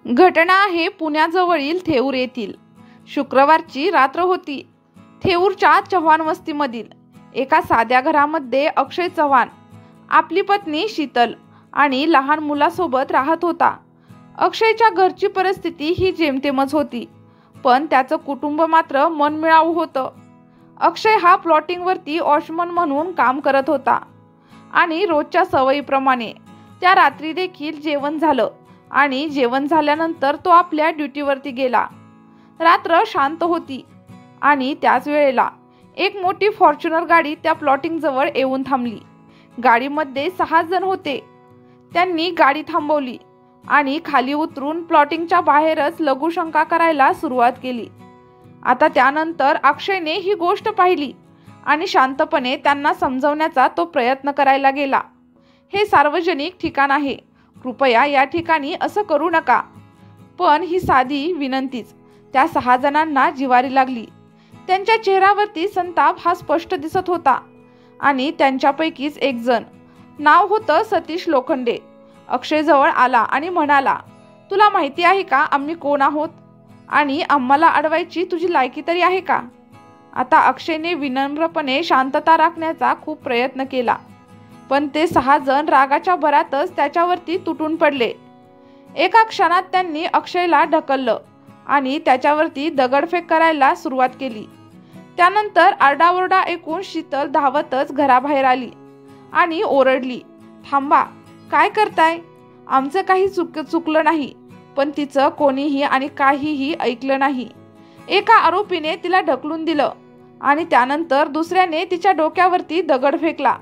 घटना आहे पुण्याजवळील थेऊर येथील. शुक्रवारची रात्र होती. थेऊरच्या चव्हाण वस्तीमधील एका साध्या घरामध्ये अक्षय चव्हाण आपली पत्नी शीतल आणि लहान मुलासोबत राहत होता. अक्षयच्या घरची परिस्थिती ही जेमतेमच होती, पण त्याचं कुटुंब मात्र मनमिळावू होतं. अक्षय हा प्लॉटिंगवरती वॉचमन म्हणून काम करत होता आणि रोजच्या सवयीप्रमाणे त्या रात्री देखील जेवण झालं आणि जेवण झाल्यानंतर तो आपल्या ड्युटीवरती गेला. रात्र शांत होती आणि त्याच वेळेला एक मोठी फॉर्च्युनर गाडी त्या प्लॉटिंग जवळ येऊन थांबली. गाडीमध्ये 6 जण होते. त्यांनी गाडी थांबवली आणि खाली उतरून प्लॉटिंगच्या बाहेरच लघुशंका करायला सुरुवात केली. आता त्यानंतर अक्षयने ही गोष्ट पाहिली आणि शांतपणे त्यांना समजवण्याचा तो प्रयत्न करायला गेला. हे सार्वजनिक ठिकाण आहे, कृपया या ठिकाणी असं करू नका. पण ही साधी विनंतीच त्या 6 जणांना जिवारी लागली. त्यांच्या चेहऱ्यावरती संताप हा स्पष्ट दिसत होता आणि त्यांच्यापैकीच एक जण, नाव होतं सतीश लोखंडे, अक्षयजवळ आला आणि म्हणाला, तुला माहिती आहे का आम्ही कोण आहोत आणि आम्हाला अडवायची तुझी लायकी तरी आहे का? आता अक्षयने विनम्रपणे शांतता राखण्याचा खूप प्रयत्न केला, पण ते 6 जण रागाच्या भरातच त्याच्यावरती तुटून पडले. एका क्षणात त्यांनी अक्षयला ढकललं आणि त्याच्यावरती दगडफेक करायला सुरुवात केली. त्यानंतर आरडाओरडा ऐकून शीतल धावतच घराबाहेर आली आणि ओरडली, थांबा, काय करताय? आमचं काही चुकलं नाही. पण तिचं कोणीही आणि काहीही ऐकलं नाही. एका आरोपीने तिला ढकलून दिलं आणि त्यानंतर दुसऱ्याने तिच्या डोक्यावरती दगड फेकला.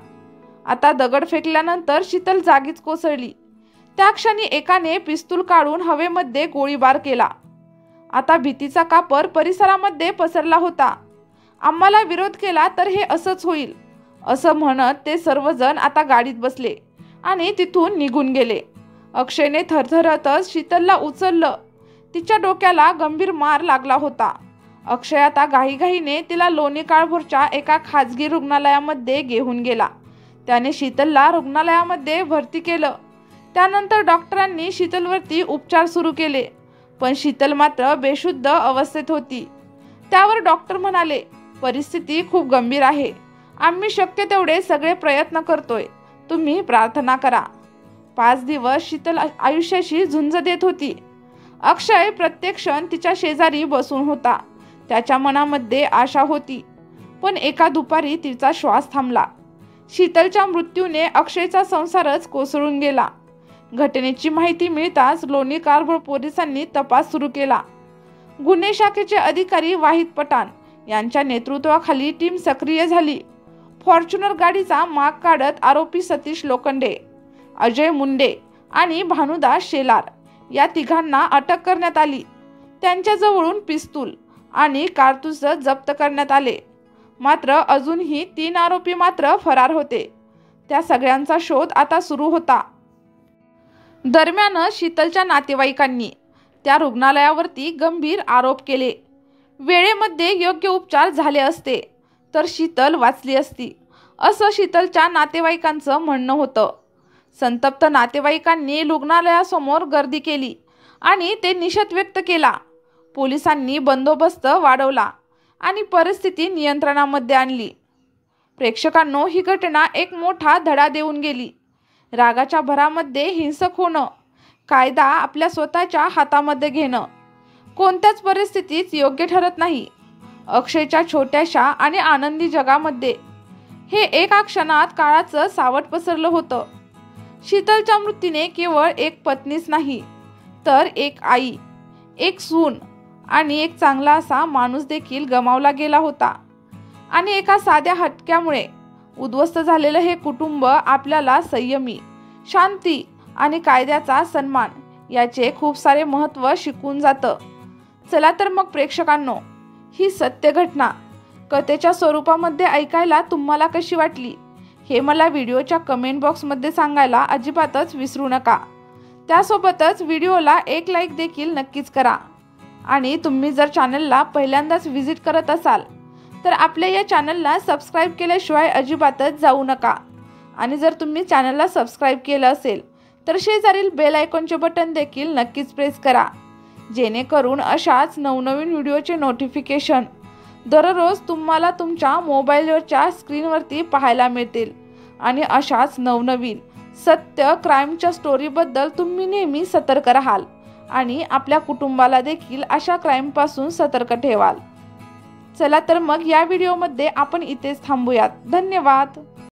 आता दगड फेकल्यानंतर शीतल जागीच कोसळली. त्या क्षणी एकाने पिस्तूल काढून हवेमध्ये गोळीबार केला. आता भीतीचा कापर परिसरामध्ये पसरला होता. आम्हाला विरोध केला तर हे असंच होईल, असं म्हणत ते सर्वजण आता गाडीत बसले आणि तिथून निघून गेले. अक्षयने थरथरतच शीतलला उचललं. तिच्या डोक्याला गंभीर मार लागला होता. अक्षय आता घाईघाईने तिला लोणी काळभोरच्या एका खाजगी रुग्णालयामध्ये घेऊन गेला. त्याने शीतलला रुग्णालयामध्ये भरती केलं. त्यानंतर डॉक्टरांनी शीतलवरती उपचार सुरू केले, पण शीतल मात्र बेशुद्ध अवस्थेत होती. त्यावर डॉक्टर म्हणाले, परिस्थिती खूप गंभीर आहे. आम्ही शक्य तेवढे सगळे प्रयत्न करतोय, तुम्ही प्रार्थना करा. 5 दिवस शीतल आयुष्याशी झुंज देत होती. अक्षय प्रत्येक क्षण तिच्या शेजारी बसून होता. त्याच्या मनामध्ये आशा होती, पण एका दुपारी तिचा श्वास थांबला. शीतलच्या मृत्यूने अक्षयचा संसारच कोसळून गेला. घटनेची माहिती मिळताच लोणी कारभार पोलिसांनी तपास सुरू केला. गुन्हे शाखेचे अधिकारी वाहिद पठाण यांच्या नेतृत्वाखाली टीम सक्रिय झाली. फॉर्च्युनर गाडीचा माग काढत आरोपी सतीश लोखंडे, अजय मुंडे आणि भानुदास शेलार या तिघांना अटक करण्यात आली. त्यांच्याजवळून पिस्तूल आणि कारतूस जप्त करण्यात आले. मात्र अजूनही 3 आरोपी मात्र फरार होते. त्या सगळ्यांचा शोध आता सुरू होता. दरम्यान शीतलच्या नातेवाईकांनी त्या रुग्णालयावरती गंभीर आरोप केले. वेळेमध्ये योग्य उपचार झाले असते तर शीतल वाचली असती, असं शीतलच्या नातेवाईकांचं म्हणणं होतं. संतप्त नातेवाईकांनी रुग्णालयासमोर गर्दी केली आणि ते निषेध व्यक्त केला. पोलिसांनी बंदोबस्त वाढवला आणि परिस्थिती नियंत्रणामध्ये आणली. प्रेक्षकांनो, ही घटना एक मोठा धडा देऊन गेली. रागाच्या भरामध्ये हिंसक होणं, कायदा आपल्या स्वतःच्या हातामध्ये घेणं कोणत्याच परिस्थितीत योग्य ठरत नाही. अक्षयच्या छोट्याशा आणि आनंदी जगामध्ये हे एका क्षणात काळाचं सावट पसरलं होतं. शीतलच्या मृत्यूने केवळ एक पत्नीच नाही, तर एक आई, एक सून आणि एक चांगला असा माणूस देखील गमावला गेला होता. आणि एका साध्या हटक्यामुळे उद्ध्वस्त झालेलं हे कुटुंब आपल्याला संयमी, शांती आणि कायद्याचा सन्मान याचे खूप सारे महत्त्व शिकवून जातं. चला तर मग प्रेक्षकांनो, ही सत्य घटना कथेच्या स्वरूपामध्ये ऐकायला तुम्हाला कशी वाटली हे मला व्हिडिओच्या कमेंट बॉक्समध्ये सांगायला अजिबातच विसरू नका. त्यासोबतच व्हिडिओला एक लाईक देखील नक्कीच करा. आणि तुम्ही जर चॅनलला पहिल्यांदाच व्हिजिट करत असाल तर आपल्या या चॅनलला सबस्क्राईब केल्याशिवाय अजिबातच जाऊ नका. आणि जर तुम्ही चॅनलला सबस्क्राईब केलं असेल तर शेजारील बेल आयकॉनचे बटन देखील नक्कीच प्रेस करा, जेणेकरून अशाच नवनवीन व्हिडिओचे नोटिफिकेशन दररोज तुम्हाला तुमच्या मोबाईलवरच्या स्क्रीनवरती पाहायला मिळतील। आणि अशाच नवनवीन सत्य क्राईमच्या स्टोरीबद्दल तुम्ही नेहमी सतर्क राहाल आणि आपल्या कुटुंबाला देखील अशा क्राईमपासून सतर्क ठेवाल। चला तर मग या व्हिडिओमध्ये आपण इथेच थांबूयात। धन्यवाद।